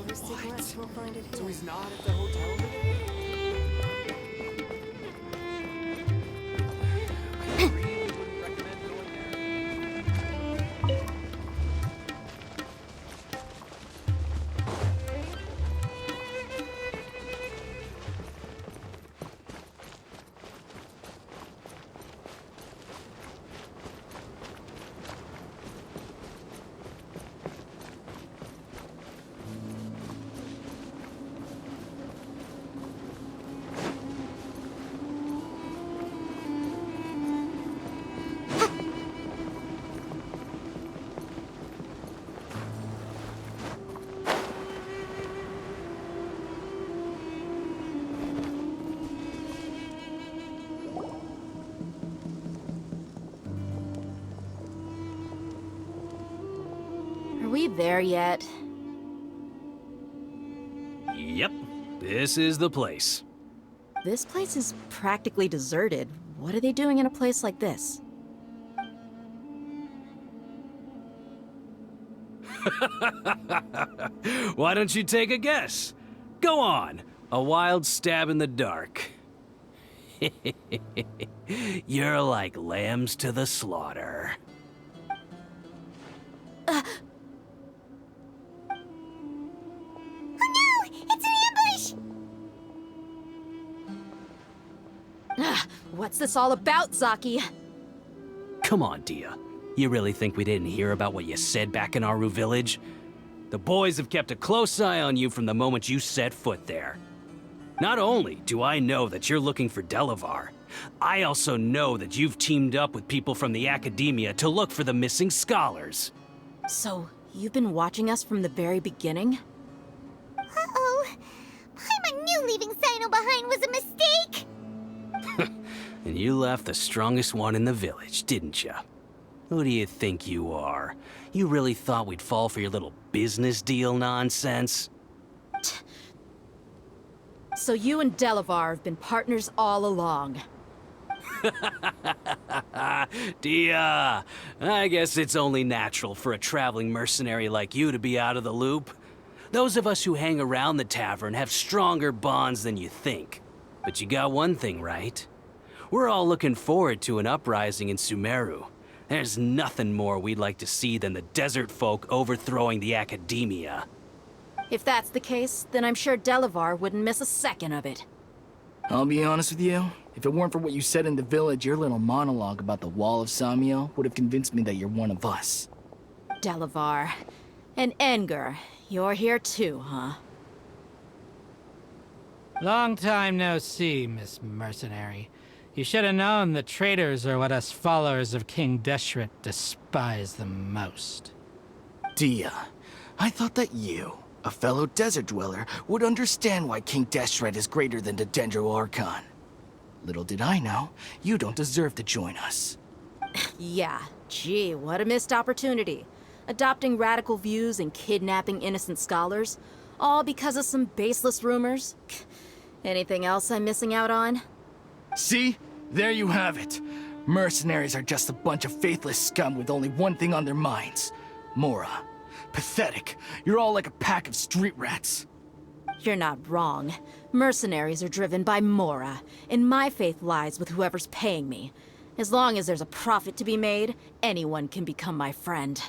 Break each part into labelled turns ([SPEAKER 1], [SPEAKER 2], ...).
[SPEAKER 1] What?
[SPEAKER 2] We'll find it
[SPEAKER 1] So
[SPEAKER 2] here.
[SPEAKER 1] he's not at the hotel today? I really wouldn't recommend going there.
[SPEAKER 3] Are we there yet?
[SPEAKER 4] Yep, this is the place.
[SPEAKER 3] This place is practically deserted. What are they doing in a place like this?
[SPEAKER 4] Why don't you take a guess? Go on, a wild stab in the dark. You're like lambs to the slaughter.
[SPEAKER 3] What's this all about, Zaki?
[SPEAKER 4] Come on, Dia. You really think we didn't hear about what you said back in Aru Village? The boys have kept a close eye on you from the moment you set foot there. Not only do I know that you're looking for Delavar, I also know that you've teamed up with people from the Academia to look for the missing scholars.
[SPEAKER 3] So, you've been watching us from the very beginning?
[SPEAKER 5] Uh-oh. Paimon knew leaving Sino behind was a mistake!
[SPEAKER 4] And you left the strongest one in the village, didn't you? Who do you think you are? You really thought we'd fall for your little business deal nonsense?
[SPEAKER 3] So you and Delavar have been partners all along.
[SPEAKER 4] Dia, I guess it's only natural for a traveling mercenary like you to be out of the loop. Those of us who hang around the tavern have stronger bonds than you think. But you got one thing right. We're all looking forward to an uprising in Sumeru. There's nothing more we'd like to see than the desert folk overthrowing the Academia.
[SPEAKER 3] If that's the case, then I'm sure Delavar wouldn't miss a second of it.
[SPEAKER 6] I'll be honest with you. If it weren't for what you said in the village, your little monologue about the Wall of Samiel would have convinced me that you're one of us.
[SPEAKER 3] Delavar. And Engar, you're here too, huh?
[SPEAKER 7] Long time no see, Miss Mercenary. You should have known that traitors are what us followers of King Deshret despise the most.
[SPEAKER 6] Dia, I thought that you, a fellow desert dweller, would understand why King Deshret is greater than the Dendro Archon. Little did I know, you don't deserve to join us.
[SPEAKER 3] Yeah, gee, what a missed opportunity. Adopting radical views and kidnapping innocent scholars, all because of some baseless rumors. Anything else I'm missing out on?
[SPEAKER 6] See? There you have it. Mercenaries are just a bunch of faithless scum with only one thing on their minds. Mora. Pathetic. You're all like a pack of street rats.
[SPEAKER 3] You're not wrong. Mercenaries are driven by Mora, and my faith lies with whoever's paying me. As long as there's a profit to be made, anyone can become my friend.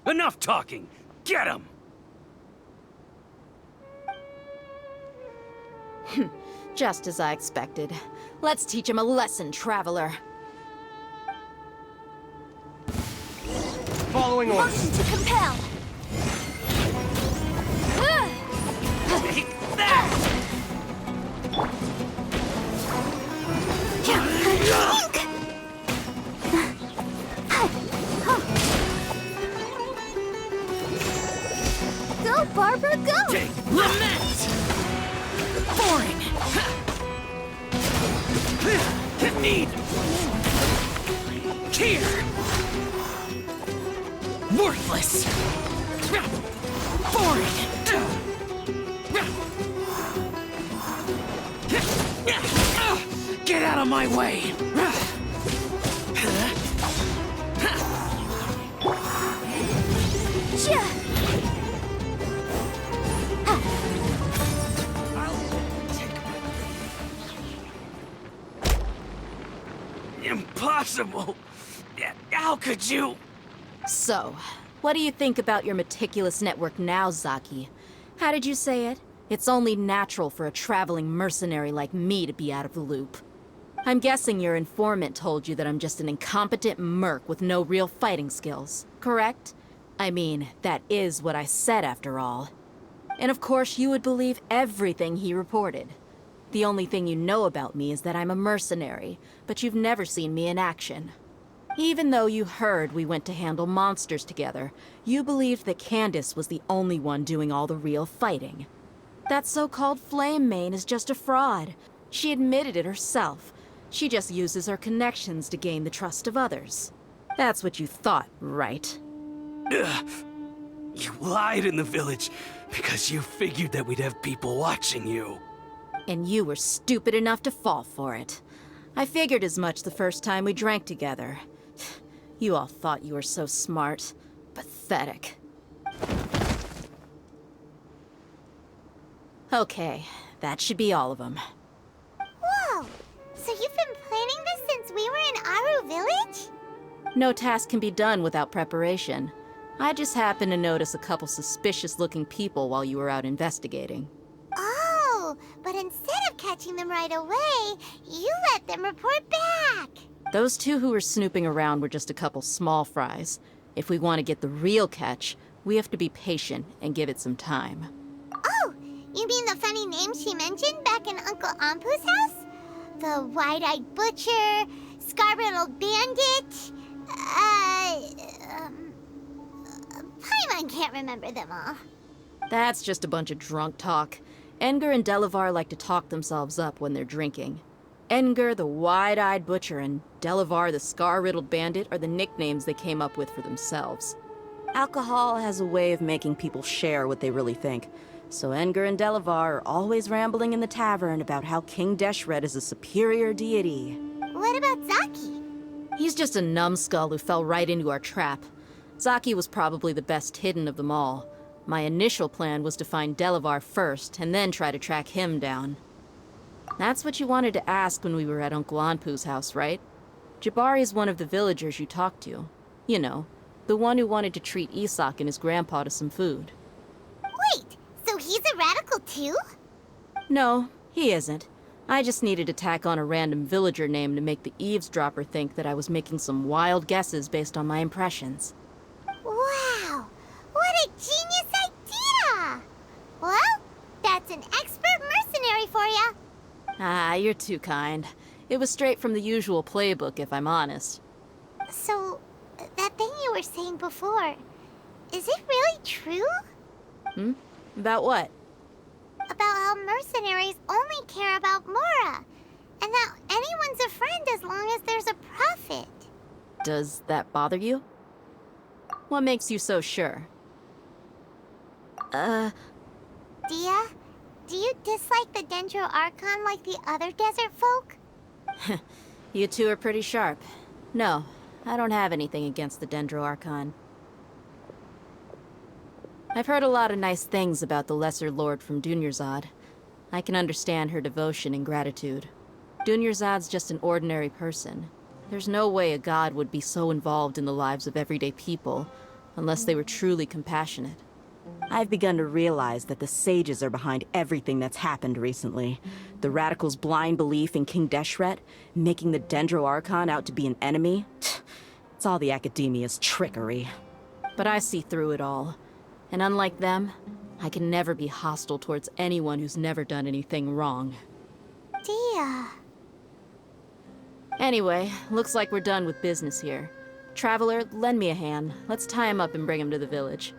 [SPEAKER 4] Enough talking! Get him!
[SPEAKER 3] Just as I expected. Let's teach him a lesson, traveler.
[SPEAKER 1] Following orders.
[SPEAKER 5] Motion to compel!
[SPEAKER 4] Take that!
[SPEAKER 5] Go, Barbara, go!
[SPEAKER 4] Take lament!
[SPEAKER 3] Boring!
[SPEAKER 4] Need! Here!
[SPEAKER 3] Worthless! Boring!
[SPEAKER 4] Get out of my way! Impossible! How could you?
[SPEAKER 3] So, what do you think about your meticulous network now, Zaki? How did you say it? It's only natural for a traveling mercenary like me to be out of the loop. I'm guessing your informant told you that I'm just an incompetent merc with no real fighting skills, correct? I mean, that is what I said after all. And of course, you would believe everything he reported. The only thing you know about me is that I'm a mercenary, but you've never seen me in action. Even though you heard we went to handle monsters together, you believed that Candace was the only one doing all the real fighting. That so-called Flame Mane is just a fraud. She admitted it herself. She just uses her connections to gain the trust of others. That's what you thought, right?
[SPEAKER 4] Ugh. You lied in the village because you figured that we'd have people watching you.
[SPEAKER 3] And you were stupid enough to fall for it. I figured as much the first time we drank together. You all thought you were so smart. Pathetic. Okay, that should be all of them.
[SPEAKER 5] Whoa! So you've been planning this since we were in Aru Village?
[SPEAKER 3] No task can be done without preparation. I just happened to notice a couple suspicious-looking people while you were out investigating.
[SPEAKER 5] Oh, but instead of catching them right away, you let them report back.
[SPEAKER 3] Those two who were snooping around were just a couple small fries. If we want to get the real catch, we have to be patient and give it some time.
[SPEAKER 5] Oh, you mean the funny name she mentioned back in Uncle Ampu's house? The wide-eyed butcher, scar-riddled bandit, Paimon can't remember them all.
[SPEAKER 3] That's just a bunch of drunk talk. Edgar and Delavar like to talk themselves up when they're drinking. Edgar, the wide-eyed butcher, and Delavar, the scar-riddled bandit, are the nicknames they came up with for themselves. Alcohol has a way of making people share what they really think. So Edgar and Delavar are always rambling in the tavern about how King Deshret is a superior deity.
[SPEAKER 5] What about Zaki?
[SPEAKER 3] He's just a numbskull who fell right into our trap. Zaki was probably the best hidden of them all. My initial plan was to find Delavar first, and then try to track him down. That's what you wanted to ask when we were at Uncle Anpu's house, right? Jabari is one of the villagers you talked to. You know, the one who wanted to treat Isak and his grandpa to some food.
[SPEAKER 5] Wait, so he's a radical too?
[SPEAKER 3] No, he isn't. I just needed to tack on a random villager name to make the eavesdropper think that I was making some wild guesses based on my impressions.
[SPEAKER 5] Wow, what a genius idea! Well, that's an expert mercenary for ya.
[SPEAKER 3] Ah, you're too kind. It was straight from the usual playbook, if I'm honest.
[SPEAKER 5] So, that thing you were saying before, is it really true?
[SPEAKER 3] About what?
[SPEAKER 5] About how mercenaries only care about Mora, and that anyone's a friend as long as there's a profit.
[SPEAKER 3] Does that bother you? What makes you so sure?
[SPEAKER 5] Dia, do you dislike the Dendro Archon like the other desert folk?
[SPEAKER 3] You two are pretty sharp. No, I don't have anything against the Dendro Archon. I've heard a lot of nice things about the Lesser Lord from Dunyarzad. I can understand her devotion and gratitude. Dunyarzad's just an ordinary person. There's no way a god would be so involved in the lives of everyday people, unless they were truly compassionate.
[SPEAKER 2] I've begun to realize that the sages are behind everything that's happened recently. The radicals' blind belief in King Deshret, making the Dendro Archon out to be an enemy. It's all the academia's trickery.
[SPEAKER 3] But I see through it all. And unlike them, I can never be hostile towards anyone who's never done anything wrong.
[SPEAKER 5] Dia.
[SPEAKER 3] Anyway, looks like we're done with business here. Traveler, lend me a hand. Let's tie him up and bring him to the village.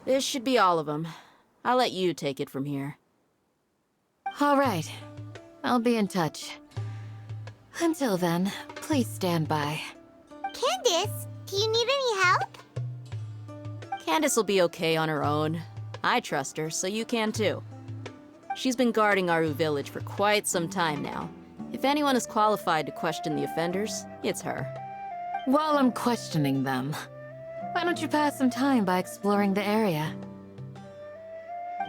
[SPEAKER 3] This should be all of them. I'll let you take it from here.
[SPEAKER 8] All right. I'll be in touch. Until then, please stand by.
[SPEAKER 5] Candace, do you need any help?
[SPEAKER 3] Candace will be okay on her own. I trust her, so you can too. She's been guarding Aru Village for quite some time now. If anyone is qualified to question the offenders, it's her.
[SPEAKER 8] While I'm questioning them, why don't you pass some time by exploring the area?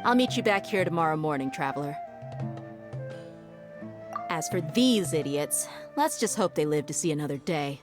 [SPEAKER 3] I'll meet you back here tomorrow morning, Traveler. As for these idiots, let's just hope they live to see another day.